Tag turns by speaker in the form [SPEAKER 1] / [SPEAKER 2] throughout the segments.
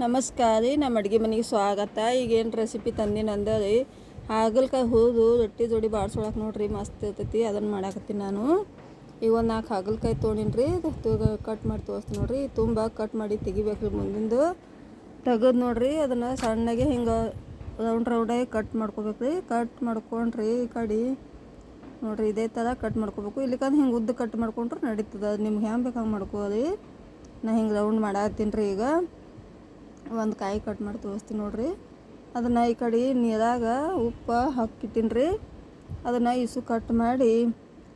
[SPEAKER 1] ನಮಸ್ಕಾರ ರೀ. ನಮ್ಮ ಅಡುಗೆ ಮನೆಗೆ ಸ್ವಾಗತ. ಈಗೇನು ರೆಸಿಪಿ ತಂದಿನಿ ರೀ, ಹಾಗಲ್ಕಾಯಿ ಹುರಿದು ರೊಟ್ಟಿ ಜೋಡಿ ಬಾಡ್ಸೊಳಕ್ಕೆ ನೋಡ್ರಿ ಮಸ್ತ್ ಇರ್ತೈತಿ. ಅದನ್ನು ಮಾಡಾಕತ್ತೀನಿ ನಾನು. ಈಗ ಒಂದು 4 ಹಾಗಲ್ಕಾಯಿ ತೊಗೊಂಡಿನಿ ರೀ. ಕಟ್ ಮಾಡಿ ತೋರಿಸ್ತೀನಿ ನೋಡ್ರಿ. ತುಂಬ ಕಟ್ ಮಾಡಿ ತೆಗಿಬೇಕು ರೀ. ಮುಂದಿಂದು ತೆಗೆದು ನೋಡ್ರಿ ಅದನ್ನು ಸಣ್ಣಗೆ ಹಿಂಗೆ ರೌಂಡಾಗಿ ಕಟ್ ಮಾಡ್ಕೋಬೇಕು ರೀ. ಕಟ್ ಮಾಡ್ಕೊಂಡ್ರಿ ಈ ಕಡೆ ನೋಡ್ರಿ ಇದೇ ಥರ ಕಟ್ ಮಾಡ್ಕೋಬೇಕು. ಇಲ್ಲಿಕಂದ್ರೆ ಹಿಂಗೆ ಉದ್ದ ಕಟ್ ಮಾಡ್ಕೊಂಡ್ರೆ ನಡೀತದೆ. ನಿಮ್ಗೆ ಹೆಂಗೆ ಬೇಕು ಹಂಗೆ ಮಾಡ್ಕೋರಿ. ನಾ ಹಿಂಗೆ ರೌಂಡ್ ಮಾಡಾಕತ್ತೀನಿ ರೀ. ಈಗ ಒಂದು ಕಾಯಿ ಕಟ್ ಮಾಡಿ ತೋರಿಸ್ತೀನಿ ನೋಡ್ರಿ. ಅದನ್ನು ಈ ಕಡೆ ನೀರಾಗ ಉಪ್ಪು ಹಾಕಿಟ್ಟಿನಿ ರೀ. ಅದನ್ನು ಇಸು ಕಟ್ ಮಾಡಿ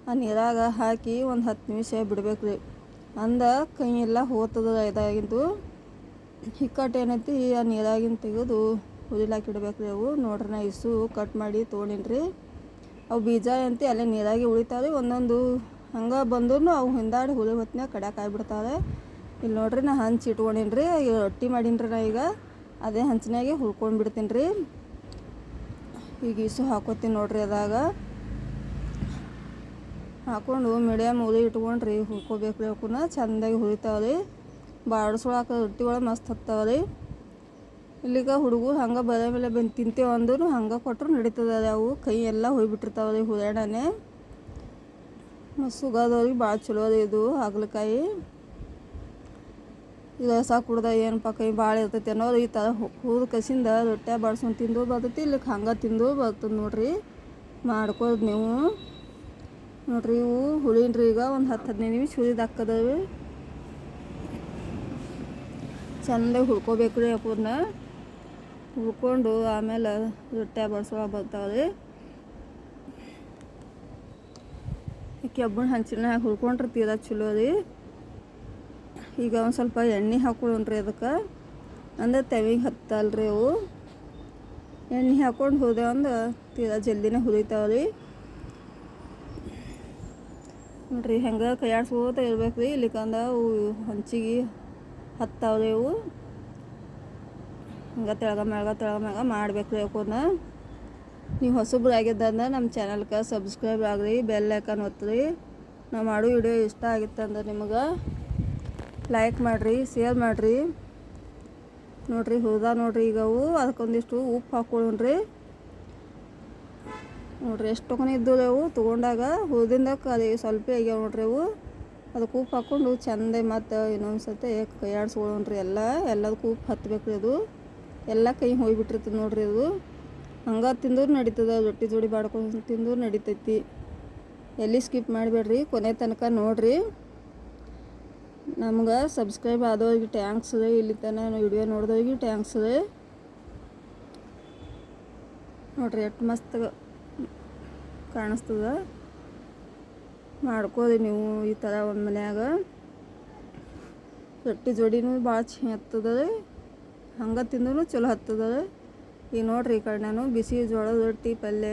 [SPEAKER 1] ಆ ನೀರಾಗ ಹಾಕಿ ಒಂದು 10 ನಿಮಿಷ ಬಿಡ್ಬೇಕು ರೀ. ಅಂದ ಕೈ ಎಲ್ಲ ಹೋಗ್ತದ. ಇದಾಗಿಂದು ಹಿಕ್ಕಟ್ಟು ಏನೈತಿ ಆ ನೀರಾಗಿನ ತೆಗೆದು ಹುರಿಲಾಕಿ ಇಡ್ಬೇಕು ರೀ. ಅವು ನೋಡ್ರಿ ನಾ ಇಸು ಕಟ್ ಮಾಡಿ ತೊಗೊಂಡಿನಿ ರೀ. ಅವು ಬೀಜ ಅಂತ ಅಲ್ಲೇ ನೀರಾಗಿ ಉಳಿತಾವೆ. ಒಂದೊಂದು ಹಂಗೆ ಬಂದ್ರೂ ಅವು ಹಿಂದಾಡಿ ಹುಳಿ ಹೊತ್ತಿನಾಗ ಕಡ್ಯಾಕ ಆಗಿಬಿಡ್ತಾವೆ. ಇಲ್ಲಿ ನೋಡ್ರಿ ನಾ ಹಂಚಿ ಇಟ್ಕೊಂಡಿನಿ ರೀ. ಈಗ ರೊಟ್ಟಿ ಮಾಡೀನಿ ರೀ. ನಾ ಈಗ ಅದೇ ಹಂಚಿನಾಗೆ ಹುರ್ಕೊಂಡು ಬಿಡ್ತೀನಿ ರೀ. ಈಗ ಇಸು ಹಾಕೋತೀನಿ ನೋಡ್ರಿ. ಅದಾಗ ಹಾಕ್ಕೊಂಡು ಮೀಡಿಯಮ್ ಉರಿ ಇಟ್ಕೊಂಡ್ರಿ ಹುರ್ಕೋಬೇಕು ರೀ. ಅವಕ್ಕೂ ಚೆಂದಾಗಿ ಹುರಿತಾವೆ ರೀ. ಬಾಡಿಸೊಳಕ್ಕೆ ರೊಟ್ಟಿ ಒಳಗೆ ಮಸ್ತ್ ಹತ್ತಾವೆ ರೀ. ಇಲ್ಲಿಗ ಹುಡುಗರು ಹಂಗೆ ಬರೋ ಮೇಲೆ ಬಂದು ತಿಂತೇವೆ ಅಂದ್ರೂ ಹಂಗೆ ಕೊಟ್ಟರು ನಡೀತದೆ ರೀ. ಅವು ಕೈ ಎಲ್ಲ ಹೋಗ್ಬಿಟ್ಟಿರ್ತಾವೆ ರೀ ಹುರಿಯೋಣನೆ. ಸುಗದವ್ರಿಗೆ ಭಾಳ ಚಲೋ ರೀ ಇದು ಹಾಗಲಕಾಯಿ. ಇದು ರಸ ಕುಡ್ದ ಏನಪ್ಪ ಕೈ ಭಾಳ ಇರ್ತೈತಿ ಅನ್ನೋದು ಈ ಥರ ಹುರಿದು ಕಸಿಂದ ರೊಟ್ಟಿ ಬಾಡ್ಸ್ಕೊಂಡು ತಿಂದು ಬರ್ತೈತಿ. ಇಲ್ಲಿಗೆ ಹಂಗೆ ತಿಂದು ಬರ್ತದೆ ನೋಡ್ರಿ. ಮಾಡ್ಕೋದು ನೀವು ನೋಡ್ರಿ. ಇವು ಹುಳಿನ್ರಿ ಈಗ ಒಂದು 10-15 ನಿಮಿಷ ಹುರಿದು ಹಾಕದವೆ. ಚೆಂದಾಗಿ ಹುರ್ಕೋಬೇಕು ರೀ. ಅವನ್ನ ಹುರ್ಕೊಂಡು ಆಮೇಲೆ ರೊಟ್ಟಿ ಬಾಡ್ಸೊಳಗೆ ಬರ್ತಾವೆ ರೀ. ಕೆಬ್ಬಣ ಹಂಚಿನಾಗ ಹುರ್ಕೊಂಡ್ರೆ ತೀರಾ ಚಲೋ ರೀ. ಈಗ ಒಂದು ಸ್ವಲ್ಪ ಎಣ್ಣೆ ಹಾಕೊಳ್ಳೋಣ್ರಿ ಅದಕ್ಕೆ. ಅಂದ್ರೆ ತವಿಗೆ ಹತ್ತಲ್ರಿ ಅವು. ಎಣ್ಣೆ ಹಾಕ್ಕೊಂಡು ಹುರಿದೇವು ಅಂದ್ರೆ ತೀರಾ ಜಲ್ದಿನೇ ಹುರಿತಾವೆ ರೀ. ನೋಡ್ರಿ ಹೆಂಗೆ ಕೈಯಾಡ್ಸ್ಕೋತ ಇರ್ಬೇಕು ರೀ. ಇಲ್ಲಿಕಂದ ಅವು ಹಂಚಿಗೆ ಹತ್ತಾವೆ ರೀ. ಅವು ಹಿಂಗೆ ತೆಳಗ ಮ್ಯಾಗ ಮಾಡ್ಬೇಕು ರೀ. ಅವನ್ನ ನೀವು ಹೊಸಬ್ರಾಗಿದ್ದಂದ್ರೆ ನಮ್ಮ ಚಾನಲ್ಗೆ ಸಬ್ಸ್ಕ್ರೈಬ್ ಆಗ್ರಿ, ಬೆಲ್ ಐಕಾನ್ ಒತ್ತಿರಿ. ನಾವು ಮಾಡೋ ವಿಡಿಯೋ ಇಷ್ಟ ಆಗಿತ್ತಂದ್ರೆ ನಿಮಗೆ ಲೈಕ್ ಮಾಡಿರಿ, ಶೇರ್ ಮಾಡಿರಿ. ನೋಡ್ರಿ ಹುರಿದ ನೋಡ್ರಿ. ಈಗ ಅವು ಅದಕ್ಕೊಂದಿಷ್ಟು ಉಪ್ಪು ಹಾಕ್ಕೊಳ್ಳೋಣ್ರಿ. ನೋಡ್ರಿ ಎಷ್ಟು ಟೊಕನೆ ಇದ್ದವು ಅವು ತೊಗೊಂಡಾಗ ಹುರಿದಿಂದ ಅದು ಸ್ವಲ್ಪ ಆಗ್ಯಾವ ನೋಡ್ರಿ. ಅವು ಅದಕ್ಕೆ ಉಪ್ಪು ಹಾಕ್ಕೊಂಡು ಚೆಂದ ಮತ್ತು ಇನ್ನೊಂದು ಸತಿ ಕೈ ಆಡಿಸ್ಕೊಳ್ಳೋಣ್ರಿ. ಎಲ್ಲದಕ್ಕೂ ಉಪ್ಪು ಹತ್ತಬೇಕು ರೀ. ಅದು ಎಲ್ಲ ಕೈ ಹೋಗಿಬಿಟ್ಟಿರ್ತದೆ ನೋಡ್ರಿ. ಅದು ಹಂಗೆ ತಿಂದೂರು ನಡೀತದೆ. ರೊಟ್ಟಿ ಜೋಡಿ ಬಾಡ್ಕೊಂಡು ತಿಂದೂರು ನಡೀತೈತಿ. ಎಲ್ಲಿ ಸ್ಕಿಪ್ ಮಾಡಬೇಡ್ರಿ, ಕೊನೆ ತನಕ ನೋಡಿರಿ. ನಮ್ಗೆ ಸಬ್ಸ್ಕ್ರೈಬ್ ಆದವ್ರಿಗೆ ಟ್ಯಾಂಕ್ಸ್ ರೀ. ಇಲ್ಲಿ ತನಕ ವಿಡಿಯೋ ನೋಡಿದವ್ರಿಗೆ ಟ್ಯಾಂಕ್ಸ್ ರೀ. ನೋಡ್ರಿ ಎಷ್ಟು ಮಸ್ತ್ ಕಾಣಿಸ್ತದ. ಮಾಡ್ಕೋರಿ ನೀವು ಈ ಥರ ಒಂದು ಮನ್ಯಾಗ. ರೊಟ್ಟಿ ಜೋಡಿನೂ ಭಾಳ ಹತ್ತದ ರೀ. ಹಂಗೆ ತಿಂದ್ರೂ ಚಲೋ ಹತ್ತದ ರೀ. ಈಗ ನೋಡ್ರಿ ಈ ಕಡೆ ನಾನು ಬಿಸಿ ಜೋಳದ ರೊಟ್ಟಿ ಪಲ್ಯ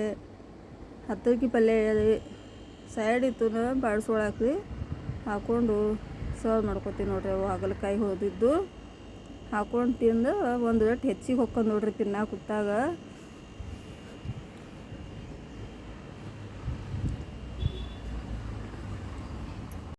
[SPEAKER 1] ಹತ್ತರಿಕೆ ಪಲ್ಯ ರೀ ಸೈಡ್ ಇತ್ತು ಬಾಡ್ಸೊಳಕ್ರಿ ಹಾಕ್ಕೊಂಡು ಸರ್ವ್ ಮಾಡ್ಕೊತೀವಿ ನೋಡ್ರಿ. ಅವು ಹಾಗಲಕಾಯಿ ಹುರಿದಿದ್ದು ಹಾಕ್ಕೊಂಡು ತಿಂದು ಒಂದು ರೊಟ್ಟಿ ಹೆಚ್ಚಿಗೆ ಹೊಕ್ಕೊಂಡು ನೋಡ್ರಿ ತಿನ್ನಾಕ ಕೂತಾಗ.